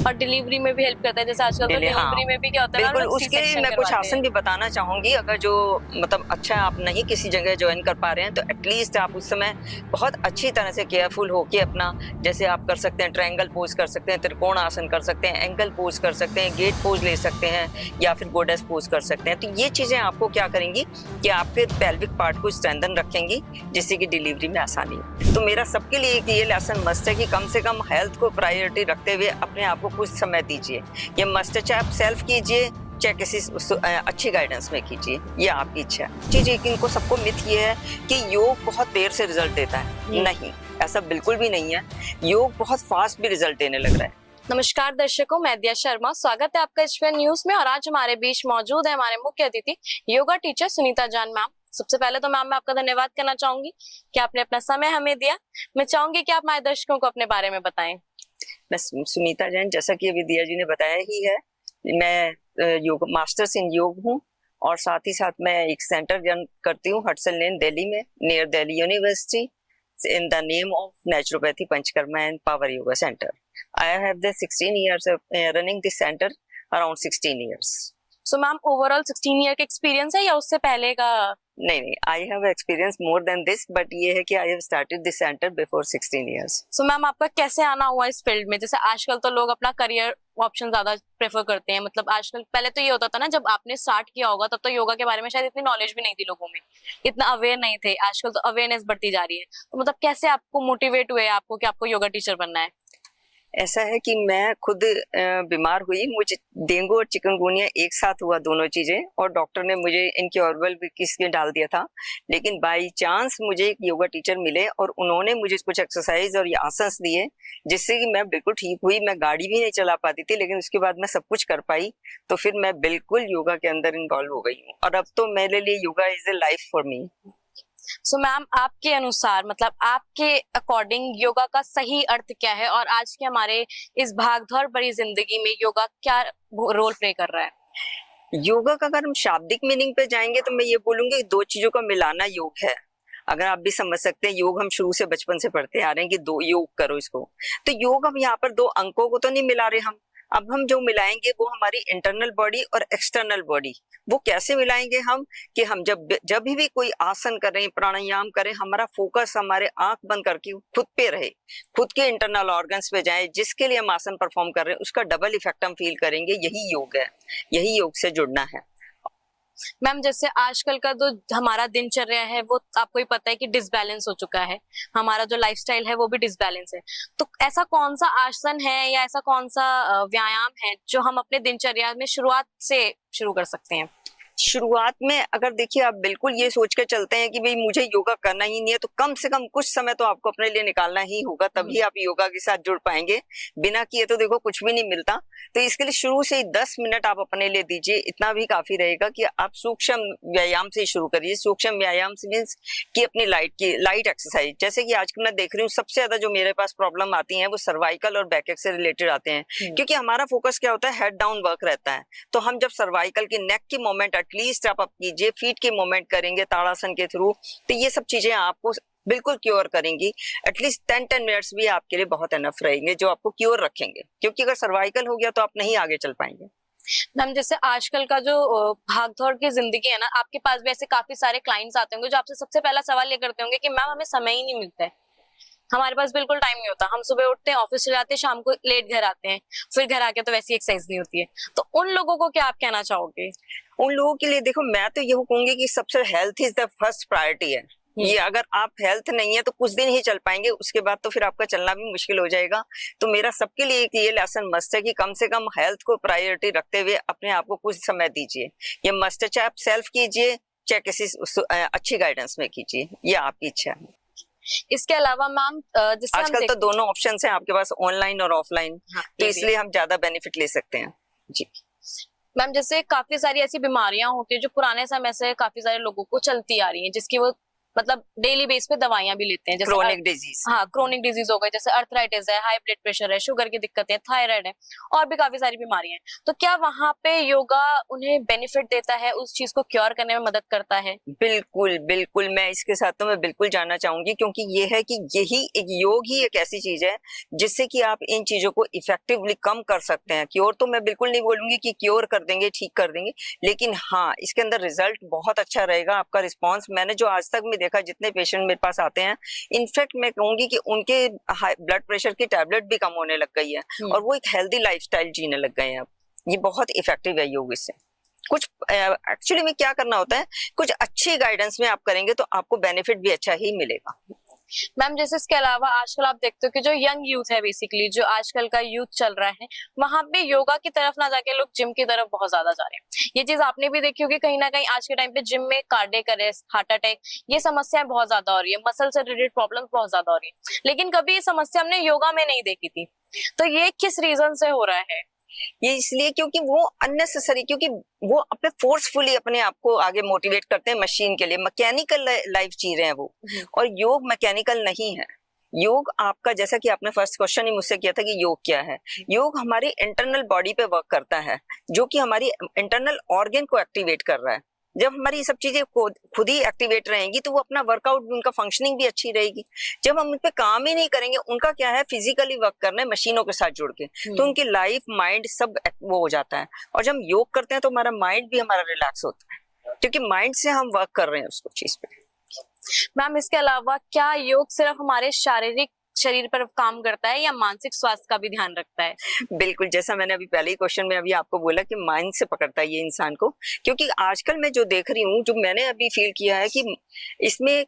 और डिलीवरी में भी हेल्प करता है, जैसे आजकल तो डिलीवरी में भी क्या होता है ना, बिल्कुल। उसके लिए मैं कुछ आसन भी बताना चाहूंगी। अगर जो मतलब अच्छा आप नहीं किसी जगह ज्वाइन कर पा रहे हैं तो एटलीस्ट आप उस समय बहुत अच्छी तरह से केयरफुल होके अपना, जैसे आप कर सकते हैं ट्रायंगल पोज कर सकते हैं, त्रिकोण आसन कर सकते हैं, एंकल पोज कर सकते हैं, गेट पोज ले सकते हैं या फिर गोडेस पोज कर सकते हैं। तो ये चीजें आपको क्या करेंगी कि आपके पेल्विक पार्ट को स्ट्रेंथन रखेंगी, जिससे कि डिलीवरी में आसानी हो। तो मेरा सबके लिए ये लेसन मस्ट है कि कम से कम हेल्थ को प्रायोरिटी रखते हुए अपने आप को कुछ समय दीजिए। ये मस्ट है, चाहे आप सेल्फ कीजिए चाहे किसी अच्छी गाइडेंस में कीजिए, ये आपकी इच्छा है। चीज इनको सबको मिथ ये है कि योग बहुत देर से रिजल्ट देता है। नहीं, ऐसा बिल्कुल भी नहीं है। योग बहुत फास्ट भी रिजल्ट देने लग रहा है। नमस्कार दर्शकों, मैं दिया शर्मा, स्वागत है आपका एचपीएन न्यूज में। और आज हमारे बीच मौजूद है हमारे मुख्य अतिथि योगा टीचर सुनीता जान मैम। सबसे पहले तो मैम मैं आपका धन्यवाद करना चाहूंगी कि आपने अपना समय हमें दिया। मैं चाहूंगी कि आप हमारे दर्शकों को अपने बारे में बताएं। मैं सुनीता जैन, जैसा कि विद्या जी ने बताया ही है, मैं योग मास्टर्स इन योग हूँ और साथ ही साथ मैं एक सेंटर रन करती हूँ हडसन लेन दिल्ली में, near Delhi university, in the name of naturopathy panchakarma and power yoga centre. I have the 16 years of running this center, around 16 years. So ma'am overall 16 year का एक्सपीरियंस है या उससे पहले का? नहीं, I have experience more than this, but ये है कि I have started this center before 16 years. So ma'am आपका कैसे आना हुआ इस फील्ड में? जैसे आजकल तो लोग अपना करियर ऑप्शन ज्यादा प्रेफर करते हैं, मतलब आजकल, पहले तो ये होता था ना जब आपने स्टार्ट किया होगा तब तो योगा के बारे में शायद इतनी नॉलेज भी नहीं थी लोगों में, इतना अवेयर नहीं थे। आजकल तो अवेयरनेस बढ़ती जा रही है। तो मतलब कैसे आपको मोटिवेट हुए आपको कि आपको योगा टीचर बनना है? ऐसा है कि मैं खुद बीमार हुई, मुझे डेंगू और चिकनगुनिया एक साथ हुआ, दोनों चीजें, और डॉक्टर ने मुझे इनक्योरेबल किस में डाल दिया था। लेकिन बाय चांस मुझे एक योगा टीचर मिले और उन्होंने मुझे कुछ एक्सरसाइज और आसन दिए, जिससे कि मैं बिल्कुल ठीक हुई। मैं गाड़ी भी नहीं चला पाती थी, लेकिन उसके बाद मैं सब कुछ कर पाई। तो फिर मैं बिल्कुल योगा के अंदर इन्वॉल्व हो गई हूँ और अब तो मेरे लिए yoga is a life for me. So ma'am आपके अनुसार, मतलब आपके अकॉर्डिंग योगा का सही अर्थ क्या है और आज के हमारे इस भागदौड़ भरी जिंदगी में योगा क्या रोल प्ले कर रहा है? योगा का अगर हम शाब्दिक मीनिंग पे जाएंगे तो मैं ये बोलूंगी दो चीजों का मिलाना योग है। अगर आप भी समझ सकते हैं, योग हम शुरू से बचपन से पढ़ते आ रहे हैं कि दो योग करो इसको। तो योग हम यहाँ पर दो अंकों को तो नहीं मिला रहे हम। अब हम जो मिलाएंगे वो हमारी इंटरनल बॉडी और एक्सटर्नल बॉडी। वो कैसे मिलाएंगे हम कि हम जब भी कोई आसन करें, प्राणायाम करें, हमारा फोकस हमारे आंख बंद करके खुद पे रहे, खुद के इंटरनल ऑर्गन्स पे जाए, जिसके लिए हम आसन परफॉर्म कर रहे हैं उसका डबल इफेक्ट हम फील करेंगे। यही योग है, यही योग से जुड़ना है। मैम जैसे आजकल का जो हमारा दिनचर्या है वो आपको ही पता है कि डिसबैलेंस हो चुका है, हमारा जो लाइफस्टाइल है वो भी डिसबैलेंस है। तो ऐसा कौन सा आसन है या ऐसा कौन सा व्यायाम है जो हम अपने दिनचर्या में शुरुआत से शुरू कर सकते हैं? शुरुआत में अगर देखिए आप बिल्कुल ये सोच के चलते हैं कि भाई मुझे योगा करना ही नहीं है, तो कम से कम कुछ समय तो आपको अपने लिए निकालना ही होगा, तभी आप योगा के साथ जुड़ पाएंगे। बिना किए तो देखो कुछ भी नहीं मिलता। तो इसके लिए शुरू से ही 10 मिनट आप अपने लिए दीजिए, इतना भी काफी रहेगा कि आप सूक्ष्म व्यायाम से शुरू करिए। सूक्ष्म व्यायाम मीन्स कि अपनी लाइट एक्सरसाइज। जैसे कि आजकल मैं देख रही हूँ सबसे ज्यादा जो मेरे पास प्रॉब्लम आती है वो सर्वाइकल और बैक से रिलेटेड आते हैं, क्योंकि हमारा फोकस क्या होता है, हेड डाउन वर्क रहता है। तो हम जब सर्वाइकल की नेक की मूवमेंट एटलीस्ट आप कीजिए, फीट के मूवमेंट करेंगे ताड़ासन के थ्रू, तो ये सब चीजें आपको बिल्कुल क्योर करेंगी। एटलीस्ट 10 मिनट्स भी आपके लिए बहुत एनफ रहेंगे जो आपको क्योर रखेंगे, क्योंकि अगर सर्वाइकल हो गया तो आप नहीं आगे चल पाएंगे। मैम जैसे आजकल का जो भागदौड़ की जिंदगी है ना, आपके पास भी ऐसे काफी सारे क्लाइंट्स आते होंगे जो आपसे सबसे पहला सवाल ये करते होंगे कि मैम हमें समय ही नहीं मिलता है, हमारे पास बिल्कुल टाइम नहीं होता, हम सुबह उठते हैं, ऑफिस चले जाते हैं, शाम को लेट घर आते हैं, फिर घर आके तो वैसी एक्सरसाइज नहीं होती है। तो उन लोगों को क्या आप कहना चाहोगे? उन लोगों के लिए देखो, मैं तो ये कहूंगी कि सबसे health is the first priority है। ये अगर आप हेल्थ नहीं है तो कुछ दिन ही चल पाएंगे, उसके बाद तो फिर आपका चलना भी मुश्किल हो जाएगा। तो मेरा सबके लिए एक ये लेसन मस्ट है कि कम से कम हेल्थ को प्रायोरिटी रखते हुए अपने आप को कुछ समय दीजिए। ये मस्ट है, चाहे आप सेल्फ कीजिए चाहे किसी अच्छी गाइडेंस में कीजिए, ये आपकी इच्छा है। इसके अलावा मैम जैसे आजकल तो दोनों ऑप्शन हैं आपके पास, ऑनलाइन और ऑफलाइन, तो इसलिए हम ज्यादा बेनिफिट ले सकते हैं। जी मैम, जैसे काफी सारी ऐसी बीमारियां होती है जो पुराने समय से काफी सारे लोगों को चलती आ रही हैं, जिसकी वो मतलब डेली बेस पे दवाइयां भी लेते हैं, जैसे क्रोनिक डिजीज। हाँ, क्रोनिक डिजीज हो गई, जैसे अर्थराइटिस है, हाई ब्लड प्रेशर है, शुगर की दिक्कत है, थायराइड है, और भी काफी सारी बीमारियां हैं। तो क्या वहां पे योगा उन्हें बेनिफिट देता है, उस चीज को क्योर करने में मदद करता है? बिल्कुल बिल्कुल, मैं इसके साथ तो मैं बिल्कुल जानना चाहूंगी, क्योंकि ये है कि यही एक योग ही एक ऐसी चीज है जिससे कि आप इन चीजों को इफेक्टिवली कम कर सकते हैं। क्योर तो मैं बिल्कुल नहीं बोलूंगी कि क्योर कर देंगे, ठीक कर देंगे, लेकिन हाँ, इसके अंदर रिजल्ट बहुत अच्छा रहेगा। आपका रिस्पॉन्स मैंने जो आज तक में देखा, जितने पेशेंट मेरे पास आते हैं, इनफैक्ट मैं कहूंगी कि उनके ब्लड प्रेशर की टैबलेट भी कम होने लग गई है और वो एक हेल्दी लाइफस्टाइल जीने लग गए हैं। अब ये बहुत इफेक्टिव है योग। इससे कुछ एक्चुअली में क्या करना होता है, कुछ अच्छी गाइडेंस में आप करेंगे तो आपको बेनिफिट भी अच्छा ही मिलेगा। मैम, जैसे इसके अलावा आजकल आप देखते हो कि जो यंग यूथ है, बेसिकली जो आजकल का यूथ चल रहा है, वहां पे योगा की तरफ ना जाके लोग जिम की तरफ बहुत ज्यादा जा रहे हैं। ये चीज आपने भी देखी होगी, कहीं ना कहीं आज के टाइम पे जिम में कार्डियक अरेस्ट, हार्ट अटैक, ये समस्याएं बहुत ज्यादा हो रही है, मसल से रिलेटेड प्रॉब्लम बहुत ज्यादा हो रही है, लेकिन कभी ये समस्या हमने योगा में नहीं देखी थी। तो ये किस रीजन से हो रहा है? ये इसलिए क्योंकि वो अननेसेसरी, क्योंकि वो अपने फोर्सफुली अपने आप को आगे मोटिवेट करते हैं मशीन के लिए, मैकेनिकल लाइफ जी रहे हैं वो। और योग मैकेनिकल नहीं है। योग आपका, जैसा कि आपने फर्स्ट क्वेश्चन ही मुझसे किया था कि योग क्या है, योग हमारी इंटरनल बॉडी पे वर्क करता है, जो कि हमारी इंटरनल ऑर्गन को एक्टिवेट कर रहा है। जब हमारी ये सब चीजें खुद ही एक्टिवेट रहेंगी तो वो अपना वर्कआउट भी, उनका फंक्शनिंग भी अच्छी रहेगी। जब हम उन पे काम ही नहीं करेंगे, उनका क्या है, फिजिकली वर्क करना है मशीनों के साथ जुड़ के, तो उनकी लाइफ, माइंड सब वो हो जाता है। और जब हम योग करते हैं तो हमारा माइंड भी हमारा रिलैक्स होता है, क्योंकि माइंड से हम वर्क कर रहे हैं उसको चीज पे। मैम, इसके अलावा क्या योग सिर्फ हमारे शारीरिक शरीर पर काम करता है या मानसिक स्वास्थ्य का भी ध्यान रखता है? बिल्कुल, जैसा मैंने अभी पहले ही क्वेश्चन में अभी आपको बोला कि माइंड से पकड़ता है ये इंसान को, क्योंकि आजकल मैं जो देख रही हूँ, जो मैंने अभी फील किया है कि इसमें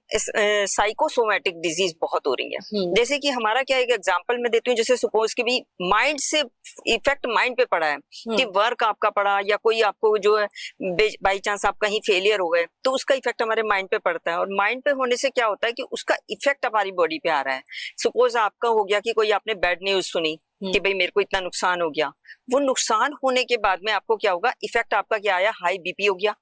साइकोसोमैटिक डिजीज बहुत हो रही है। जैसे कि हमारा क्या, एक एग्जांपल मैं देती हूँ, जैसे सपोज कि भी माइंड से इफेक्ट माइंड पे पड़ा है, कि वर्क आपका पड़ा या कोई आपको जो है बाई चांस आप कहीं फेलियर हो गए, तो उसका इफेक्ट हमारे माइंड पे पड़ता है। और माइंड पे होने से क्या होता है कि उसका इफेक्ट हमारी बॉडी पे आ रहा है। सपोज आपका हो गया कि कोई आपने बैड न्यूज सुनी कि भाई मेरे को इतना नुकसान हो गया, वो नुकसान होने के बाद में आपको क्या होगा, इफेक्ट आपका क्या आया, हाई बीपी हो गया,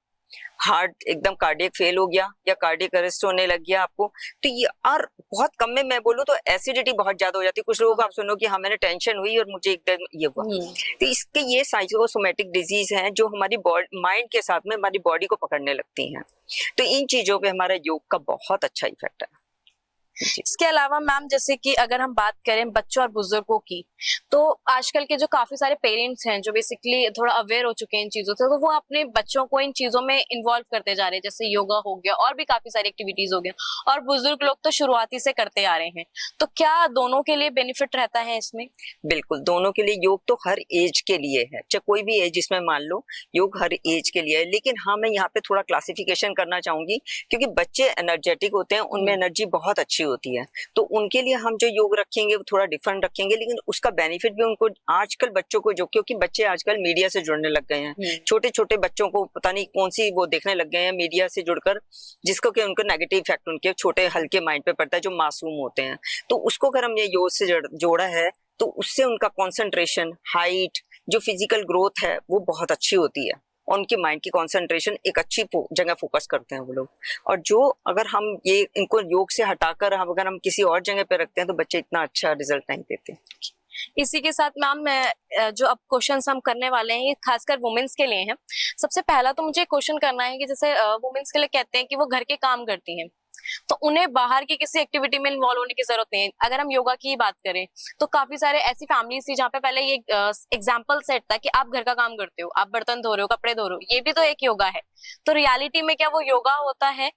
हार्ट एकदम कार्डियक फेल हो गया या कार्डियक अरेस्ट होने लग गया आपको। तो ये, और बहुत कम में मैं बोलूं तो एसिडिटी बहुत ज्यादा हो जाती है। कुछ लोगों को आप सुनो कि हाँ मैंने टेंशन हुई और मुझे एकदम ये हुआ। तो इसके ये साइकोसोमैटिक डिजीज हैं जो हमारी माइंड के साथ में हमारी बॉडी को पकड़ने लगती हैं। तो इन चीजों पे हमारा योग का बहुत अच्छा इफेक्ट है। इसके अलावा मैम, जैसे कि अगर हम बात करें बच्चों और बुजुर्गों की, तो आजकल के जो काफी सारे पेरेंट्स हैं जो बेसिकली थोड़ा अवेयर हो चुके हैं इन चीजों से, तो वो अपने बच्चों को इन चीजों में इन्वॉल्व करते जा रहे हैं, जैसे योगा हो गया और भी काफी सारी एक्टिविटीज हो गया, और बुजुर्ग लोग तो शुरुआती से करते आ रहे हैं। तो क्या दोनों के लिए बेनिफिट रहता है इसमें? बिल्कुल, दोनों के लिए। योग तो हर एज के लिए है, चाहे कोई भी एज इसमें मान लो, योग हर एज के लिए है। लेकिन हाँ, मैं यहाँ पे थोड़ा क्लासिफिकेशन करना चाहूंगी, क्योंकि बच्चे एनर्जेटिक होते हैं, उनमें एनर्जी बहुत अच्छी होती है, तो उनके लिए हम जो योग रखेंगे वो थोड़ा डिफरेंट रखेंगे। लेकिन उसका बेनिफिट भी उनको, आजकल बच्चों को, जो क्योंकि बच्चे आजकल मीडिया से जुड़ने लग गए हैं, छोटे छोटे बच्चों को पता नहीं कौन सी वो देखने लग गए हैं मीडिया से जुड़कर, जिसको कि उनको नेगेटिव इफेक्ट उनके छोटे हल्के माइंड पे पड़ता है, जो मासूम होते हैं। तो उसको अगर हमने योग से जोड़ा है तो उससे उनका कंसंट्रेशन, हाइट, जो फिजिकल ग्रोथ है वो बहुत अच्छी होती है, और उनके माइंड की कंसंट्रेशन एक अच्छी जगह फोकस करते हैं वो लोग। और जो अगर हम ये इनको योग से हटाकर अगर हम किसी और जगह पे रखते हैं तो बच्चे इतना अच्छा रिजल्ट नहीं देते। इसी के साथ मैम, मैं जो अब क्वेश्चंस हम करने वाले हैं ये खासकर वुमेन्स के लिए हैं। सबसे पहला तो मुझे क्वेश्चन करना है कि जैसे वुमेन्स के लिए कहते हैं कि वो घर के काम करती हैं, तो उन्हें बाहर की किसी एक्टिविटी में इन्वॉल्व होने की जरूरत नहीं है। अगर हम योगा की बात करें तो काफी सारे ऐसी फैमिलीज थी जहाँ पे पहले ये एग्जाम्पल सेट था कि आप घर का काम करते हो, आप बर्तन धो रहे हो, कपड़े धो रहे हो, ये भी तो एक योगा है। तो रियलिटी में क्या वो योगा होता है?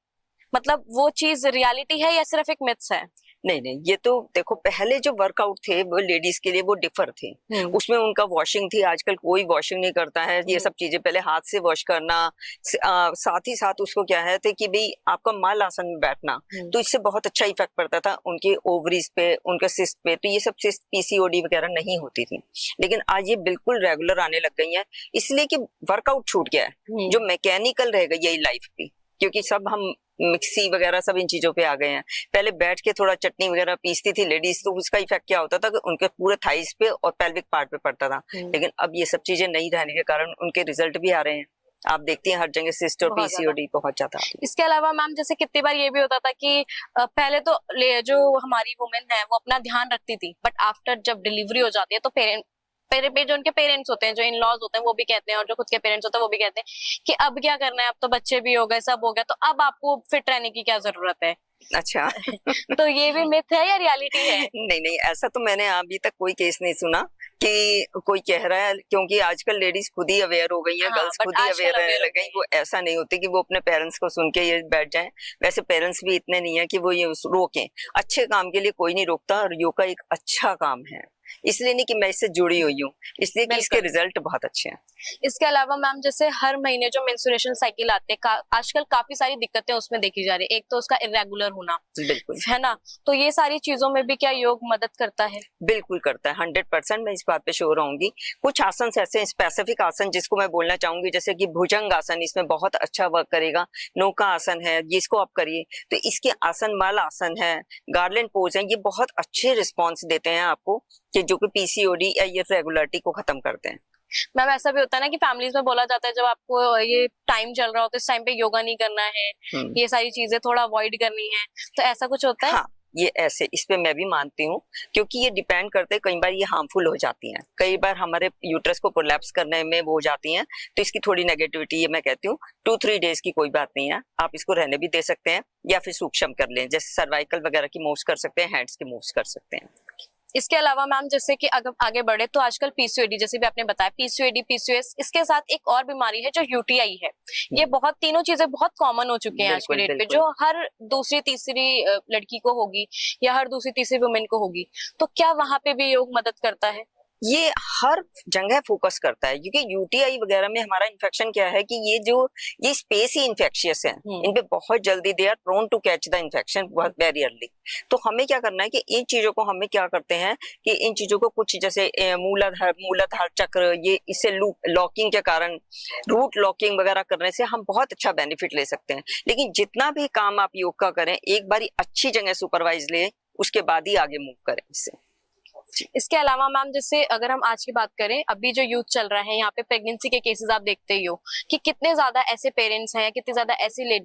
मतलब वो चीज रियलिटी है या सिर्फ एक मिथ्स है? नहीं नहीं, ये तो देखो, पहले जो वर्कआउट थे वो लेडीज के लिए वो डिफर थे, उसमें उनका वॉशिंग थी। आजकल कोई वॉशिंग नहीं करता है, ये सब चीजें पहले हाथ से वॉश करना, साथ ही साथ उसको क्या है कि भाई आपका माल आसन में बैठना, तो इससे बहुत अच्छा इफेक्ट पड़ता था उनके ओवरीज पे, उनके सिस्ट पे। तो ये सब सिस्ट, पीसीओडी वगैरह नहीं होती थी। लेकिन आज ये बिल्कुल रेगुलर आने लग गई है, इसलिए कि वर्कआउट छूट गया है, जो मैकेनिकल रह गई है लाइफ की, क्योंकि सब हम मिक्सी वगैरह सब इन चीजों पे आ गए हैं। पहले बैठ के थोड़ा चटनी वगैरह पीसती थी लेडीज, तो उसका इफेक्ट क्या होता था कि उनके पूरे थाइस पे और पेल्विक पार्ट पे पड़ता था। लेकिन अब ये सब चीजें नहीं रहने के कारण उनके रिजल्ट भी आ रहे हैं। आप देखती हैं हर जगह सिस्ट और बहुत ज्यादा। पीसीओडी बहुत ज्यादा। इसके अलावा मैम जैसे कितनी बार ये भी होता था कि पहले तो जो हमारी वुमेन है वो अपना ध्यान रखती थी, बट आफ्टर जब डिलीवरी हो जाती है तो जो उनके पेरेंट्स होते हैं, जो इन लॉज होते हैं, वो भी कहते हैं, और जो खुद के पेरेंट्स होते हैं वो भी कहते हैं कि अब क्या करना है, अब तो बच्चे भी हो गए, सब हो गया, तो अब आपको फिट रहने की क्या जरूरत है। अच्छा तो ये भी मिथ है या रियलिटी है? नहीं नहीं, ऐसा तो मैंने अभी तक कोई केस नहीं सुना कि कोई कह रहा है, क्योंकि आजकल लेडीज खुद ही अवेयर हो गई हैं, हाँ, गर्ल्स but खुद ही आजकल अवेयर रहने aware हो लग गई। वो ऐसा नहीं होती कि वो अपने पेरेंट्स को सुन के ये बैठ जाएं। वैसे पेरेंट्स भी इतने नहीं है कि वो ये रोकें। अच्छे काम के लिए कोई नहीं रोकता, और योगा एक अच्छा काम है, इसलिए नहीं कि मैं इससे जुड़ी हुई हूँ, इसलिए कि इसके बिल्कुल। रिजल्ट बहुत अच्छे हैं। इसके अलावा मैम जैसे हर महीने जो मेंस्ट्रुएशन साइकिल आते हैं, आजकल काफी सारी दिक्कतें उसमें देखी जा रही है। एक तो उसका इरेगुलर होना, बिल्कुल है ना, तो ये सारी चीजों में भी क्या योग मदद करता है? बिल्कुल करता है, 100% मैं इस बात पे श्योर रहूंगी। कुछ आसन ऐसे स्पेसिफिक आसन जिसको मैं बोलना चाहूंगी, जैसे कि भुजंग आसन, इसमें बहुत अच्छा वर्क करेगा। नौका आसन है, जिसको आप करिए तो इसके आसन, मल आसन है, गार्लैंड पोज है, ये बहुत अच्छे रिस्पॉन्स देते हैं आपको, कि जो कि पीसीओडी या ये रेगुलरिटी को खत्म करते हैं। मैम ऐसा भी होता है ना कि फैमिलीज में बोला जाता है जब आपको ये टाइम चल रहा हो तो इस टाइम पे योगा नहीं करना है, ये सारी चीजें थोड़ा अवॉइड करनी है, तो ऐसा कुछ होता है? हाँ, ये ऐसे, इस पे मैं भी मानती हूँ, क्योंकि ये डिपेंड करते हैं, कई बार ये हार्मफुल हो जाती हैं, कई बार हमारे यूट्रस को प्रोलैप्स करने में वो हो जाती हैं, तो इसकी थोड़ी नेगेटिविटी, ये मैं कहती हूँ 2-3 डेज की कोई बात नहीं है, आप इसको रहने भी दे सकते हैं, या फिर सूक्ष्म कर लें, जैसे सर्वाइकल वगैरह की मूव्स कर सकते हैं, हैंड्स की मूव्स कर सकते हैं। इसके अलावा मैम जैसे कि अगर आगे बढ़े तो आजकल पीसीओडी, जैसे भी आपने बताया, पीसीओडी, पीसीओएस, इसके साथ एक और बीमारी है जो यूटीआई है। ये बहुत, तीनों चीजें बहुत कॉमन हो चुकी हैं आज के डेट पे, जो हर दूसरी तीसरी लड़की को होगी या हर दूसरी तीसरी वुमेन को होगी। तो क्या वहां पे भी योग मदद करता है? ये हर जगह फोकस करता है, क्योंकि यूटीआई वगैरह में हमारा इन्फेक्शन क्या है कि ये स्पेस ही इन्फेक्शियस है, इन पे बहुत जल्दी they are prone to catch the infection बहुत वेरी अर्ली। तो हमें क्या करना है कि इन चीजों को, हमें क्या करते हैं कि इन चीजों को कुछ, जैसे मूलाधार चक्र, ये इससे लॉकिंग के कारण, रूट लॉकिंग वगैरह करने से हम बहुत अच्छा बेनिफिट ले सकते हैं। लेकिन जितना भी काम आप योग का करें, एक बारी अच्छी जगह सुपरवाइज ले, उसके बाद ही आगे मूव करें इससे। इसके अलावा मैम जैसे अगर हम आज की बात करें, अभी जो यूथ चल रहा है, यहाँ पे प्रेगनेंसी के केसेस आप देखते ही हो कि कितने ज्यादा ऐसे पेरेंट्स हैं, कितने ज्यादा ऐसी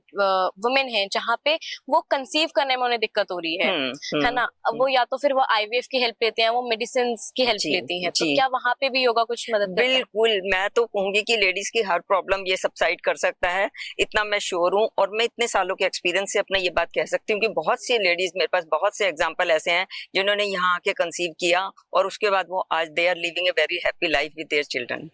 वुमेन हैं जहाँ पे वो कंसीव करने में उन्हें दिक्कत हो रही है ना। अब वो या तो फिर वो आईवीएफ की हेल्प लेते हैं, वो मेडिसिन की हेल्प लेती हैं, तो क्या वहाँ पे भी योगा कुछ मदद करता है? बिल्कुल, मैं तो कहूंगी कि लेडीज की हर प्रॉब्लम ये सबसाइड कर सकता है, इतना मैं श्योर हूँ। और मैं इतने सालों के एक्सपीरियंस से अपना ये बात कह सकती हूँ कि बहुत सी लेडीज, मेरे पास बहुत से एग्जाम्पल ऐसे हैं जिन्होंने यहाँ आके कंसीव किया, और उसके बाद वो आज they are living a very happy life with their children.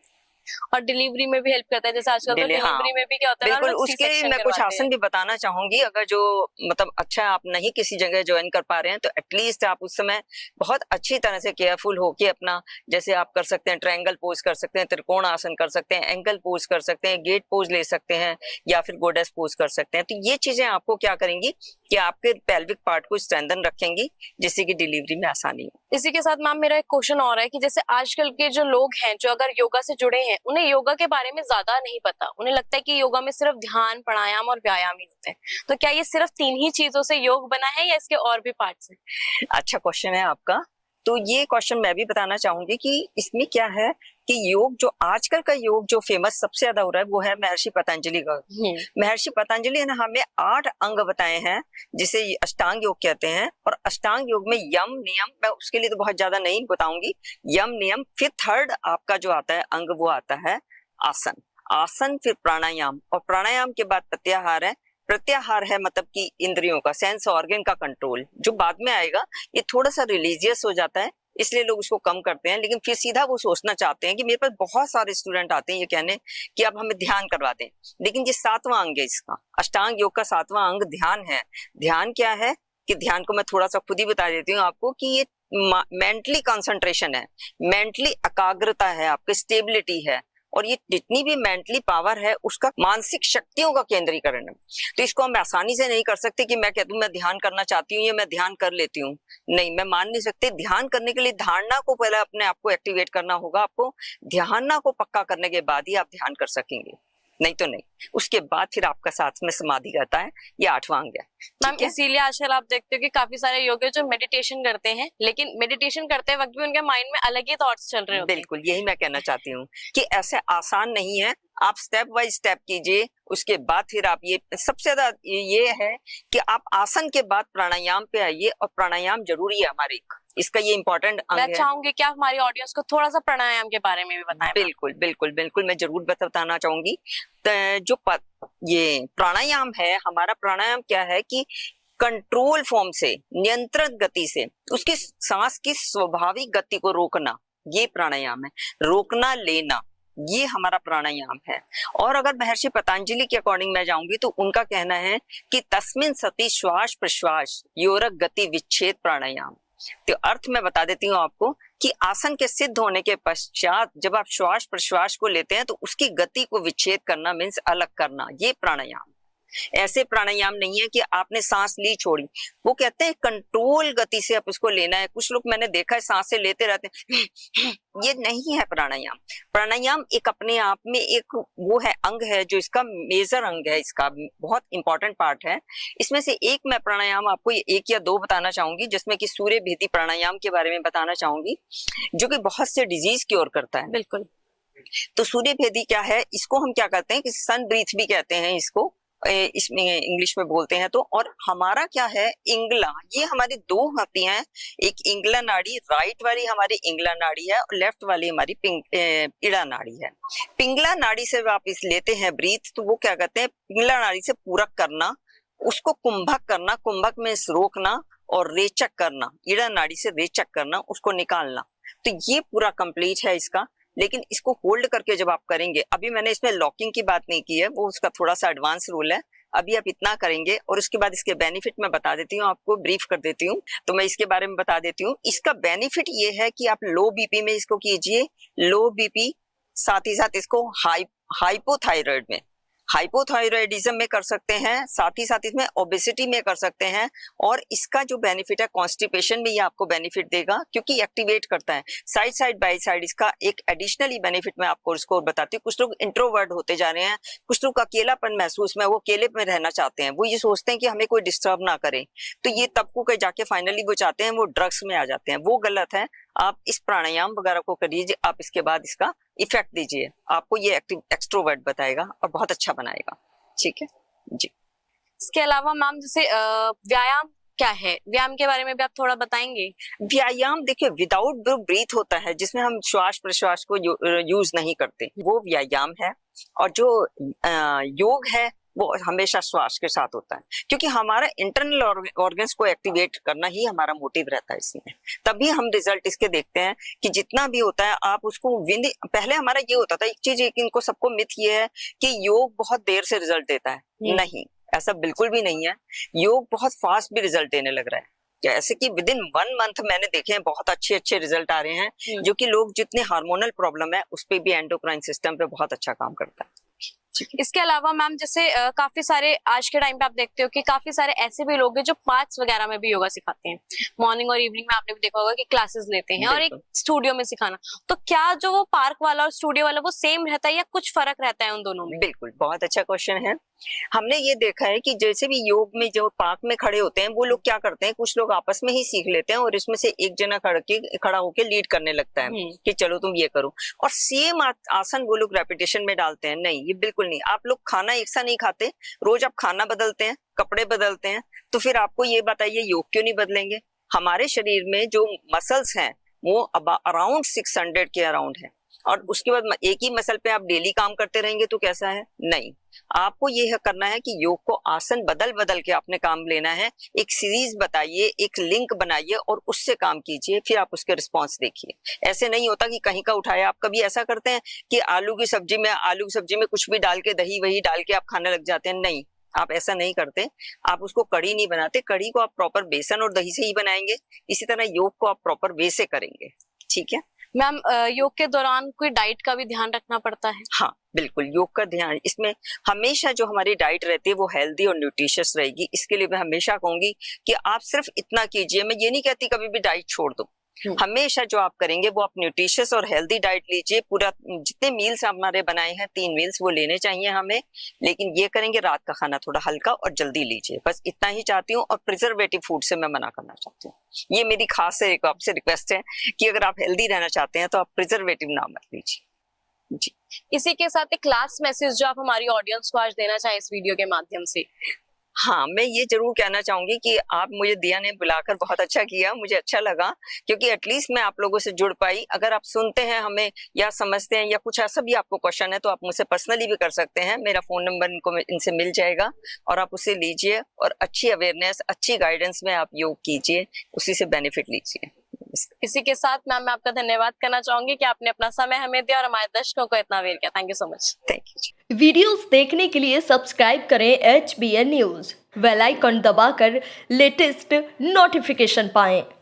और डिलीवरी में भी हेल्प करता है, जैसे आजकल तो डिलीवरी में भी क्या होता है, बिल्कुल, उसके मैं कुछ आसन भी बताना चाहूंगी। अगर जो मतलब अच्छा आप नहीं किसी जगह ज्वाइन कर पा रहे हैं, तो एटलीस्ट आप उस समय बहुत अच्छी तरह से केयरफुल होके अपना, जैसे आप कर सकते हैं ट्रायंगल पोज कर सकते हैं, त्रिकोण आसन कर सकते हैं, एंकल पोज कर सकते हैं, गेट पोज ले सकते हैं, या फिर गोडेस पोज कर सकते हैं। तो ये चीजें आपको क्या करेंगी कि आपके पेल्विक पार्ट को स्ट्रेंथन रखेंगी, जिससे कि डिलीवरी में आसानी हो। इसी के साथ मैम मेरा एक क्वेश्चन और है कि जैसे आजकल के जो लोग हैं जो अगर योगा से जुड़े हैं, उन्हें योगा के बारे में ज्यादा नहीं पता, उन्हें लगता है कि योगा में सिर्फ ध्यान, प्राणायाम और व्यायाम ही होते हैं। तो क्या ये सिर्फ 3 ही चीजों से योग बना है या इसके और भी पार्ट्स हैं? अच्छा क्वेश्चन है आपका। तो ये क्वेश्चन मैं भी बताना चाहूंगी कि इसमें क्या है कि योग, जो आजकल का योग जो फेमस सबसे ज्यादा हो रहा है, वो है महर्षि पतंजलि का। महर्षि पतंजलि ने हमें 8 अंग बताए हैं, जिसे अष्टांग योग कहते हैं। और अष्टांग योग में यम नियम, मैं उसके लिए तो बहुत ज्यादा नहीं बताऊंगी, यम नियम, फिर थर्ड आपका जो आता है अंग, वो आता है आसन। आसन, फिर प्राणायाम, और प्राणायाम के बाद प्रत्याहार है। प्रत्याहार है मतलब कि इंद्रियों का, सेंस ऑर्गन का कंट्रोल, जो बाद में आएगा। ये थोड़ा सा रिलीजियस हो जाता है, इसलिए लोग उसको कम करते हैं। लेकिन फिर सीधा वो सोचना चाहते हैं कि मेरे पास बहुत सारे स्टूडेंट आते हैं ये कहने कि अब हमें ध्यान करवा दें। लेकिन ये 7वां अंग है इसका, अष्टांग योग का 7वां अंग ध्यान है। ध्यान क्या है कि ध्यान को मैं थोड़ा सा खुद ही बता देती हूँ आपको कि ये मेंटली कंसंट्रेशन है, मेंटली एकाग्रता है, आपकी स्टेबिलिटी है, और ये जितनी भी मेंटली पावर है उसका मानसिक शक्तियों का केंद्रीकरण है। तो इसको हम आसानी से नहीं कर सकते कि मैं कहती हूँ मैं ध्यान करना चाहती हूँ, ये मैं ध्यान कर लेती हूँ, नहीं, मैं मान नहीं सकते। ध्यान करने के लिए धारणा को पहले अपने आप को एक्टिवेट करना होगा। आपको धारणा को पक्का करने के बाद ही आप ध्यान कर सकेंगे, नहीं तो नहीं। उसके बाद फिर आपका साथ में समाधि रहता है, ये 8वां अंग है। मैम इसीलिए आजकल आप देखते हो कि काफी सारे योग जो मेडिटेशन करते हैं, लेकिन मेडिटेशन करते वक्त भी उनके माइंड में अलग ही थॉट्स चल रहे होते हैं। बिल्कुल, यही मैं कहना चाहती हूँ कि ऐसे आसान नहीं है। आप स्टेप बाय स्टेप कीजिए, उसके बाद फिर आप ये सबसे ज्यादा ये है कि आप आसन के बाद प्राणायाम पे आइए, और प्राणायाम जरूरी है हमारे, इसका ये इंपॉर्टेंट अंग मैं है। चाहूंगी कि आप हमारी ऑडियंस को थोड़ा सा प्राणायाम के बारे में भी बताएं। बिल्कुल बिल्कुल बिल्कुल, मैं जरूर बताना चाहूंगी। ये प्राणायाम है, हमारा प्राणायाम क्या है कि कंट्रोल फॉर्म से, नियंत्रित गति से उसकी सांस की स्वाभाविक गति को रोकना, ये प्राणायाम है। रोकना लेना, ये हमारा प्राणायाम है। और अगर महर्षि पतंजलि के अकॉर्डिंग मैं जाऊंगी तो उनका कहना है कि तस्मिन् सति श्वास प्रश्वास योरक गति विच्छेद प्राणायाम। तो अर्थ मैं बता देती हूँ आपको कि आसन के सिद्ध होने के पश्चात जब आप श्वास प्रश्वास को लेते हैं तो उसकी गति को विच्छेद करना मीन्स अलग करना, ये प्राणायाम। ऐसे प्राणायाम नहीं है कि आपने सांस ली छोड़ी, वो कहते हैं कंट्रोल गति से आप उसको लेना है। कुछ लोग मैंने देखा है सांसें लेते रहते हैं, ये नहीं है प्राणायाम। प्राणायाम एक अपने आप में एक वो है, अंग है, जो इसका मेजर अंग है, इसका बहुत इंपॉर्टेंट पार्ट है। इसमें से एक मैं प्राणायाम आपको एक या दो बताना चाहूंगी, जिसमें कि सूर्य भेदी प्राणायाम के बारे में बताना चाहूंगी, जो कि बहुत से डिजीज क्योर करता है। बिल्कुल। तो सूर्य भेदी क्या है, इसको हम क्या कहते हैं कि सन ब्रीथ भी कहते हैं इसको, इसमें इंग्लिश में बोलते हैं। तो और हमारा क्या है, इंगला, ये हमारी दो होती हैं, एक इंगला नाड़ी, राइट वाली हमारी इंगला नाड़ी है और लेफ्ट वाली हमारी इड़ा नाड़ी है। पिंगला नाड़ी से आप इस लेते हैं ब्रीथ, तो वो क्या कहते हैं, पिंगला नाड़ी से पूरक करना, उसको कुंभक करना, कुंभक में रोकना और रेचक करना, इड़ा नाड़ी से रेचक करना, उसको निकालना। तो ये पूरा कंप्लीट है इसका। लेकिन इसको होल्ड करके जब आप करेंगे, अभी मैंने इसमें लॉकिंग की बात नहीं की है, वो उसका थोड़ा सा एडवांस रूल है। अभी आप इतना करेंगे और उसके बाद इसके बेनिफिट मैं बता देती हूँ, आपको ब्रीफ कर देती हूँ। तो मैं इसके बारे में बता देती हूँ। इसका बेनिफिट ये है कि आप लो बीपी में इसको कीजिए, लो बीपी, साथ ही साथ इसको हाइपोथायराइड में, हाइपोथायराइडिज्म में कर सकते हैं, साथ ही साथ इसमें ओबेसिटी में कर सकते हैं। और इसका जो बेनिफिट है कॉन्स्टिपेशन में, ये आपको बेनिफिट देगा क्योंकि एक्टिवेट करता है। साइड बाय साइड इसका एक एडिशनली बेनिफिट मैं आपको इसको बताती हूँ। कुछ लोग इंट्रोवर्ट होते जा रहे हैं, कुछ लोग अकेलापन महसूस में, वो अकेले में रहना चाहते हैं, वो ये सोचते हैं कि हमें कोई डिस्टर्ब ना करे, तो ये तब को जाके फाइनली वो चाहते हैं वो ड्रग्स में आ जाते हैं, वो गलत है। आप इस प्राणायाम वगैरह को करिए, आप इसके बाद इसका इफेक्ट दीजिए, आपको ये एक्सट्रोवर्ट बताएगा और बहुत अच्छा बनाएगा। ठीक है जी। इसके अलावा मैम जैसे व्यायाम क्या है, व्यायाम के बारे में भी आप थोड़ा बताएंगे? व्यायाम देखिए, विदाउट ब्रीथ होता है, जिसमें हम श्वास प्रश्वास को यूज नहीं करते, वो व्यायाम है। और जो योग है वो हमेशा श्वास के साथ होता है, क्योंकि हमारा इंटरनल ऑर्गन्स को एक्टिवेट करना ही हमारा मोटिव रहता है इसमें। तभी हम रिजल्ट इसके देखते हैं कि जितना भी होता है आप उसको पहले हमारा ये होता था, एक चीज एक इनको सबको मिथ ये है कि योग बहुत देर से रिजल्ट देता है। नहीं, ऐसा बिल्कुल भी नहीं है। योग बहुत फास्ट भी रिजल्ट देने लग रहा है, जैसे कि विद इन 1 मंथ मैंने देखे हैं बहुत अच्छे रिजल्ट आ रहे हैं, जो कि लोग जितने हार्मोनल प्रॉब्लम है उस पे भी एंडोक्राइन सिस्टम पे बहुत अच्छा काम करता है। इसके अलावा मैम जैसे काफी सारे आज के टाइम पे आप देखते हो कि काफी सारे ऐसे भी लोग हैं जो पार्क्स वगैरह में भी योगा सिखाते हैं। मॉर्निंग और इवनिंग में आपने भी देखा होगा कि क्लासेस लेते हैं, और एक स्टूडियो में सिखाना। तो क्या जो वो पार्क वाला और स्टूडियो वाला वो सेम रहता है या कुछ फर्क रहता है उन दोनों में? बिल्कुल, बहुत अच्छा क्वेश्चन है। हमने ये देखा है कि जैसे भी योग में जो पार्क में खड़े होते हैं, वो लोग क्या करते हैं, कुछ लोग आपस में ही सीख लेते हैं और इसमें से एक जना खड़ा होके लीड करने लगता है कि चलो तुम ये करो, और सेम आसन वो लोग रेपिटेशन में डालते हैं। नहीं, ये बिल्कुल नहीं। आप लोग खाना एक सा नहीं खाते, रोज आप खाना बदलते हैं, कपड़े बदलते हैं, तो फिर आपको ये बताइए योग क्यों नहीं बदलेंगे? हमारे शरीर में जो मसल्स हैं वो अराउंड 600 के अराउंड है, और उसके बाद एक ही मसल पे आप डेली काम करते रहेंगे तो कैसा है? नहीं, आपको ये करना है कि योग को आसन बदल बदल के आपने काम लेना है। एक सीरीज बताइए, एक लिंक बनाइए और उससे काम कीजिए, फिर आप उसके रिस्पॉन्स देखिए। ऐसे नहीं होता कि कहीं का उठाया। आप कभी ऐसा करते हैं कि आलू की सब्जी में कुछ भी डाल के, दही वही डाल के आप खाने लग जाते हैं? नहीं, आप ऐसा नहीं करते। आप उसको कड़ी नहीं बनाते, कड़ी को आप प्रॉपर बेसन और दही से ही बनाएंगे। इसी तरह योग को आप प्रॉपर वे से करेंगे। ठीक है मैम, योग के दौरान कोई डाइट का भी ध्यान रखना पड़ता है? हाँ बिल्कुल, योग का ध्यान इसमें हमेशा जो हमारी डाइट रहती है वो हेल्दी और न्यूट्रिशियस रहेगी। इसके लिए मैं हमेशा कहूंगी कि आप सिर्फ इतना कीजिए। मैं ये नहीं कहती कभी भी डाइट छोड़ दो, हमेशा जो आप करेंगे वो आप न्यूट्रिशियस और हेल्दी डाइट लीजिए। पूरा जितने मील्स हमारे बनाए हैं 3 मील्स वो लेने चाहिए हमें, लेकिन ये करेंगे रात का खाना थोड़ा हल्का और जल्दी लीजिए। बस इतना ही चाहती हूँ, और प्रिजर्वेटिव फूड से मैं मना करना चाहती हूँ। ये मेरी खास से आपसे रिक्वेस्ट है कि अगर आप हेल्दी रहना चाहते हैं तो आप प्रिजर्वेटिव ना मत लीजिए। जी। इसी के साथ एक लास्ट मैसेज जो आप हमारी ऑडियंस को आज देना चाहें इस वीडियो के माध्यम से। हाँ, मैं ये ज़रूर कहना चाहूँगी कि आप मुझे दिया ने बुलाकर बहुत अच्छा किया, मुझे अच्छा लगा क्योंकि एटलीस्ट मैं आप लोगों से जुड़ पाई। अगर आप सुनते हैं हमें या समझते हैं या कुछ ऐसा भी आपको क्वेश्चन है तो आप मुझसे पर्सनली भी कर सकते हैं। मेरा फ़ोन नंबर इनसे मिल जाएगा और आप उसे लीजिए और अच्छी अवेयरनेस, अच्छी गाइडेंस में आप योग कीजिए, उसी से बेनिफिट लीजिए। इसी के साथ मैम मैं आपका धन्यवाद करना चाहूंगी कि आपने अपना समय हमें दिया और हमारे दर्शकों को इतना अवेयर किया। Thank you so much. Thank you. Videos देखने के लिए सब्सक्राइब करें HBN न्यूज़, बेल आइकन दबाकर लेटेस्ट नोटिफिकेशन पाएं।